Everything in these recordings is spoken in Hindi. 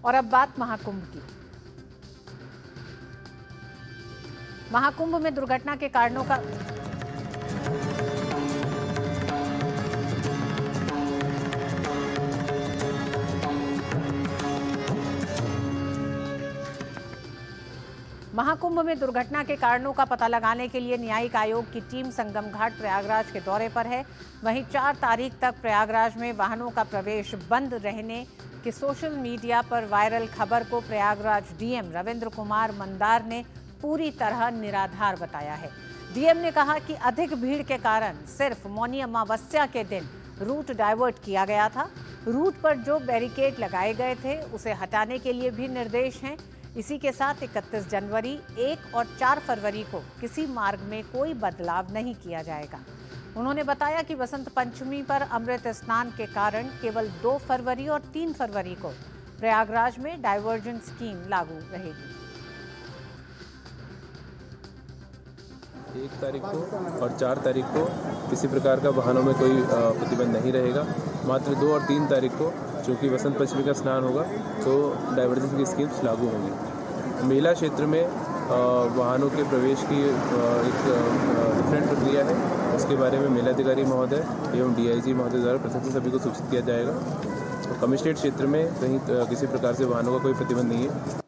और अब बात महाकुंभ की। महाकुंभ में दुर्घटना के कारणों का महाकुंभ में दुर्घटना के कारणों का पता लगाने के लिए न्यायिक आयोग की टीम संगम घाट प्रयागराज के दौरे पर है। वहीं 4 तारीख तक प्रयागराज में वाहनों का प्रवेश बंद रहने की सोशल मीडिया पर वायरल खबर को प्रयागराज डीएम रविंद्र कुमार मंदार ने पूरी तरह निराधार बताया है। डीएम ने कहा कि अधिक भीड़ के कारण सिर्फ मौनी अमावस्या के दिन रूट डाइवर्ट किया गया था। रूट पर जो बैरिकेड लगाए गए थे उसे हटाने के लिए भी निर्देश हैं। इसी के साथ 31 जनवरी, 1 और 4 फरवरी को किसी मार्ग में कोई बदलाव नहीं किया जाएगा। उन्होंने बताया कि बसंत पंचमी पर अमृत स्नान के कारण केवल 2 फरवरी और 3 फरवरी को प्रयागराज में डाइवर्जन स्कीम लागू रहेगी। 1 तारीख को और 4 तारीख को किसी प्रकार का वाहनों में कोई प्रतिबंध नहीं रहेगा। मात्र 2 और 3 तारीख को चूँकि बसंत पंचमी का स्नान होगा तो डाइवर्जन की स्कीम्स लागू होंगी। मेला क्षेत्र में वाहनों के प्रवेश की एक डिफरेंट प्रक्रिया है। उसके बारे में मेलाधिकारी महोदय एवं डीआईजी महोदय द्वारा प्रशासन सभी को सूचित किया जाएगा। तो कमिश्नरेट क्षेत्र में कहीं किसी प्रकार से वाहनों का कोई प्रतिबंध नहीं है।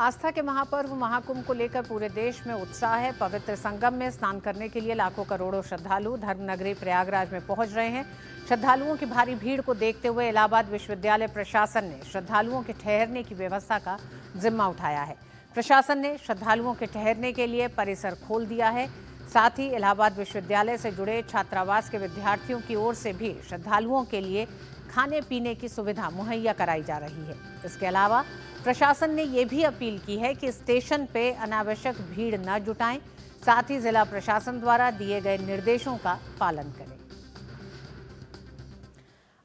आस्था के महापर्व महाकुंभ को लेकर पूरे देश में उत्साह है। पवित्र संगम में स्नान करने के लिए लाखों करोड़ों श्रद्धालु धर्मनगरी प्रयागराज में पहुंच रहे हैं। श्रद्धालुओं की भारी भीड़ को देखते हुए इलाहाबाद विश्वविद्यालय प्रशासन ने श्रद्धालुओं के ठहरने की व्यवस्था का जिम्मा उठाया है। प्रशासन ने श्रद्धालुओं के ठहरने के लिए परिसर खोल दिया है। साथ ही इलाहाबाद विश्वविद्यालय से जुड़े छात्रावास के विद्यार्थियों की ओर से भी श्रद्धालुओं के लिए खाने पीने की सुविधा मुहैया कराई जा रही है। इसके अलावा प्रशासन ने ये भी अपील की है कि स्टेशन पे अनावश्यक भीड़ न जुटाएं। साथ ही जिला प्रशासन द्वारा दिए गए निर्देशों का पालन करें।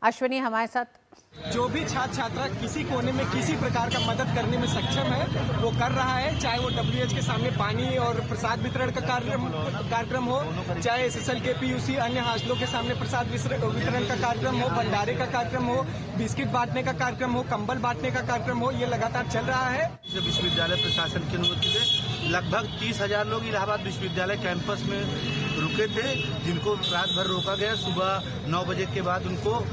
अश्विनी हमारे साथ। जो भी छात्र छात्रा किसी कोने में किसी प्रकार का मदद करने में सक्षम है वो कर रहा है, चाहे वो WH के सामने पानी और प्रसाद वितरण का कार्यक्रम हो, चाहे SSL के PUC अन्य हॉस्टलों के सामने प्रसाद वितरण का कार्यक्रम हो, भंडारे का कार्यक्रम हो, बिस्किट बांटने का कार्यक्रम हो, कंबल बांटने का कार्यक्रम हो, ये लगातार चल रहा है। विश्वविद्यालय प्रशासन की अनुमति से लगभग 30,000 लोग इलाहाबाद विश्वविद्यालय कैंपस में रुके थे, जिनको रात भर रोका गया। सुबह 9 बजे के बाद उनको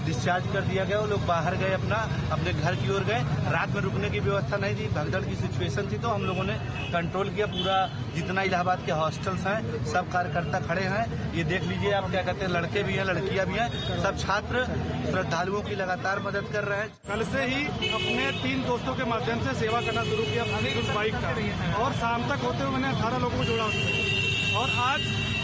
डिस्चार्ज कर दिया गया। वो लोग बाहर गए, अपने घर की ओर गए। रात में रुकने की व्यवस्था नहीं थी, भगदड़ की सिचुएशन थी, तो हम लोगों ने कंट्रोल किया। पूरा जितना इलाहाबाद के हॉस्टल्स हैं सब कार्यकर्ता खड़े हैं। ये देख लीजिए आप, क्या कहते हैं, लड़के भी हैं लड़कियां भी हैं, सब छात्र श्रद्धालुओं की लगातार मदद कर रहे हैं। कल से ही अपने 3 दोस्तों के माध्यम से सेवा करना शुरू किया उस बाइक का, और शाम तक होते हुए मैंने 18 लोगों को जोड़ा उसमें। और आज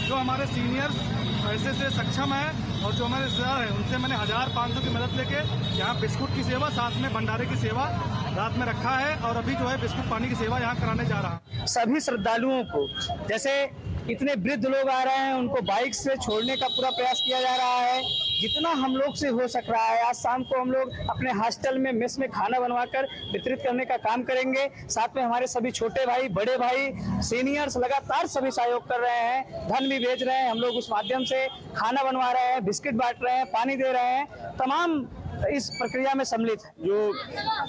जो हमारे सीनियर्स पैसे से सक्षम है और जो हमारे रिश्तेदार हैं उनसे मैंने 1500 की मदद लेके यहाँ बिस्कुट की सेवा, साथ में भंडारे की सेवा रात में रखा है, और अभी जो है बिस्कुट पानी की सेवा यहाँ कराने जा रहा है। सभी श्रद्धालुओं को, जैसे इतने वृद्ध लोग आ रहे हैं, उनको बाइक से छोड़ने का पूरा प्रयास किया जा रहा है। जितना हम लोग से हो सक रहा है, आज शाम को हम लोग अपने हॉस्टल में मेस में खाना बनवाकर वितरित करने का काम करेंगे। साथ में हमारे सभी छोटे भाई, बड़े भाई, सीनियर्स लगातार सभी सहयोग कर रहे हैं, धन भी भेज रहे हैं। हम लोग उस माध्यम से खाना बनवा रहे हैं, बिस्किट बांट रहे हैं, पानी दे रहे हैं, तमाम इस प्रक्रिया में सम्मिलित है। जो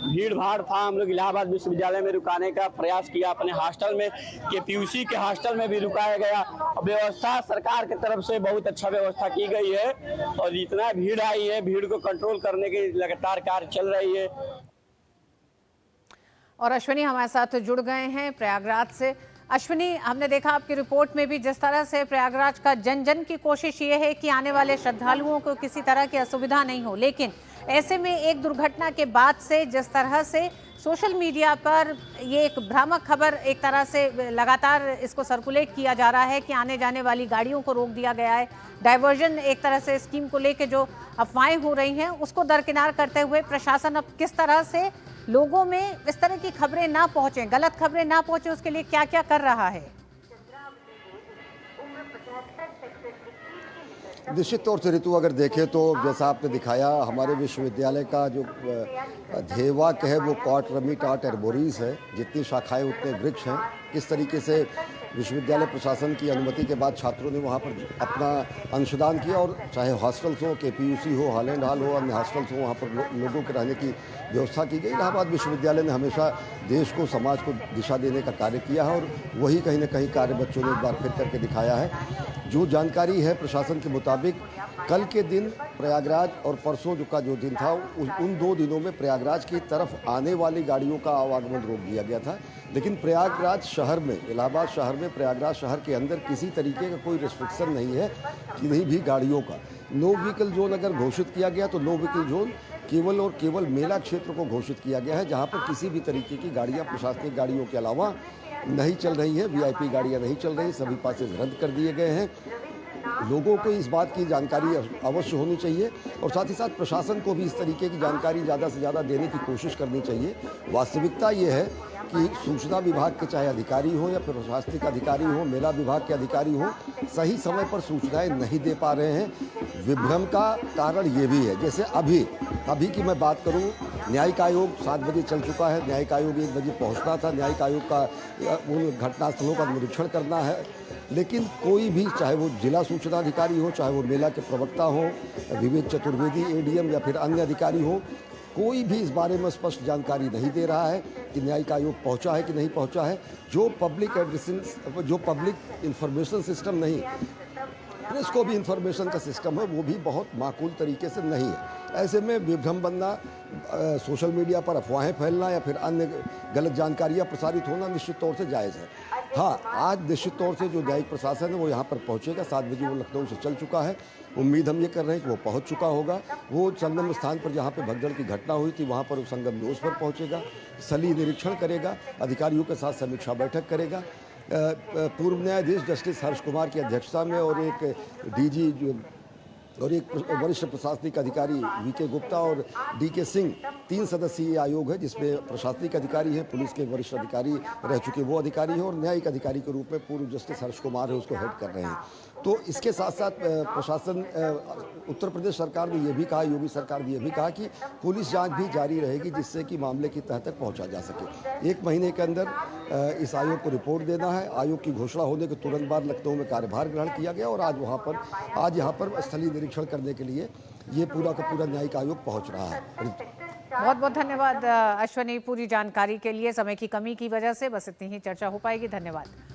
भीड़ भाड़ था, हम लोग इलाहाबाद विश्वविद्यालय में रुकाने का प्रयास किया। अपने हॉस्टल में के PUC के हॉस्टल में भी रुकाया गया। व्यवस्था सरकार की तरफ से बहुत अच्छा व्यवस्था की गई है, और जितना भीड़ आई है, भीड़ को कंट्रोल करने की लगातार कार्य चल रही है। और अश्विनी हमारे साथ जुड़ गए हैं प्रयागराज से। अश्विनी, हमने देखा आपकी रिपोर्ट में भी जिस तरह से प्रयागराज का जन जन की कोशिश ये है कि आने वाले श्रद्धालुओं को किसी तरह की असुविधा नहीं हो, लेकिन ऐसे में एक दुर्घटना के बाद से जिस तरह से सोशल मीडिया पर ये एक भ्रामक खबर एक तरह से लगातार इसको सर्कुलेट किया जा रहा है कि आने जाने वाली गाड़ियों को रोक दिया गया है, डाइवर्जन एक तरह से स्कीम को लेकर जो अफवाहें हो रही हैं उसको दरकिनार करते हुए प्रशासन अब किस तरह से लोगों में इस तरह की खबरें ना पहुंचे, गलत खबरें ना पहुंचे, उसके लिए क्या क्या कर रहा है? निश्चित तौर से ऋतु, अगर देखें तो जैसा आपने दिखाया, हमारे विश्वविद्यालय का जो ध्येय वाक्य है वो कॉट रमी टाट एर्बोरीज है। जितनी शाखाएं उतने वृक्ष हैं। किस तरीके से विश्वविद्यालय प्रशासन की अनुमति के बाद छात्रों ने वहाँ पर अपना अंशदान किया और चाहे हॉस्टल्स हो, KPUC हो, हॉलैंड हॉल हो, अन्य हॉस्टल्स हो, वहाँ पर लोगों के रहने की व्यवस्था की गई। इलाहाबाद विश्वविद्यालय ने हमेशा देश को, समाज को दिशा देने का कार्य किया है और वही कहीं ना कहीं कार्य बच्चों ने एक बार फिर करके दिखाया है। जो जानकारी है प्रशासन के मुताबिक, कल के दिन प्रयागराज और परसों का जो दिन था, उन 2 दिनों में प्रयागराज की तरफ आने वाली गाड़ियों का आवागमन रोक दिया गया था। लेकिन प्रयागराज शहर में, इलाहाबाद शहर में, प्रयागराज शहर के अंदर किसी तरीके का कोई रिस्ट्रिक्शन नहीं है किन्हीं भी गाड़ियों का। नो व्हीकल जोन अगर घोषित किया गया तो नो व्हीकल जोन केवल और केवल मेला क्षेत्र को घोषित किया गया है, जहाँ पर किसी भी तरीके की गाड़ियाँ प्रशासनिक गाड़ियों के अलावा नहीं चल रही है। VIP गाड़ियाँ नहीं चल रही, सभी पासेज रद्द कर दिए गए हैं। लोगों को इस बात की जानकारी अवश्य होनी चाहिए और साथ ही साथ प्रशासन को भी इस तरीके की जानकारी ज़्यादा से ज़्यादा देने की कोशिश करनी चाहिए। वास्तविकता ये है कि सूचना विभाग के चाहे अधिकारी हो या प्रशासनिक अधिकारी हो, मेला विभाग के अधिकारी हो, सही समय पर सूचनाएं नहीं दे पा रहे हैं। विभ्रम का कारण ये भी है, जैसे अभी की मैं बात करूं, न्यायिक आयोग 7 बजे चल चुका है, न्यायिक आयोग 1 बजे पहुंचना था, न्यायिक आयोग का उन घटनास्थलों का निरीक्षण करना है, लेकिन कोई भी, चाहे वो जिला सूचना अधिकारी हो, चाहे वो मेला के प्रवक्ता हो, विवेक चतुर्वेदी ADM या फिर अन्य अधिकारी हो, कोई भी इस बारे में स्पष्ट जानकारी नहीं दे रहा है कि न्यायिक आयोग पहुंचा है कि नहीं पहुंचा है। जो पब्लिक इंफॉर्मेशन सिस्टम नहीं, प्रेस को भी इंफॉर्मेशन का सिस्टम है, वो भी बहुत माकूल तरीके से नहीं है। ऐसे में विभ्रम बनना, सोशल मीडिया पर अफवाहें फैलना या फिर अन्य गलत जानकारियां प्रसारित होना निश्चित तौर से जायज़ है। हाँ, आज निश्चित तौर से जो न्यायिक प्रशासन है वो यहाँ पर पहुँचेगा। 7 बजे वो लखनऊ से चल चुका है। उम्मीद हम ये कर रहे हैं कि वो पहुँच चुका होगा। वो संगम स्थान पर जहाँ पे भगदड़ की घटना हुई थी वहाँ पर संगम दोष पर पहुँचेगा, स्थलीय निरीक्षण करेगा, अधिकारियों के साथ समीक्षा बैठक करेगा। पूर्व न्यायाधीश जस्टिस हर्ष कुमार की अध्यक्षता में और एक DG और एक वरिष्ठ प्रशासनिक अधिकारी VK गुप्ता और DK सिंह, 3 सदस्यीय आयोग है जिसमें प्रशासनिक अधिकारी हैं, पुलिस के वरिष्ठ अधिकारी रह चुके वो अधिकारी हैं और न्यायिक अधिकारी के रूप में पूर्व जस्टिस हर्ष कुमार है, उसको हेड कर रहे हैं। तो इसके साथ साथ प्रशासन, उत्तर प्रदेश सरकार ने ये भी कहा, योगी सरकार ने ये भी कहा कि पुलिस जांच भी जारी रहेगी जिससे कि मामले की तह तक पहुंचा जा सके। 1 महीने के अंदर इस आयोग को रिपोर्ट देना है। आयोग की घोषणा होने के तुरंत बाद लखनऊ में कार्यभार ग्रहण किया गया और आज यहाँ पर स्थलीय निरीक्षण करने के लिए ये पूरा का पूरा न्यायिक आयोग पहुँच रहा है। बहुत बहुत धन्यवाद अश्वनी, पूरी जानकारी के लिए। समय की कमी की वजह से बस इतनी ही चर्चा हो पाएगी। धन्यवाद।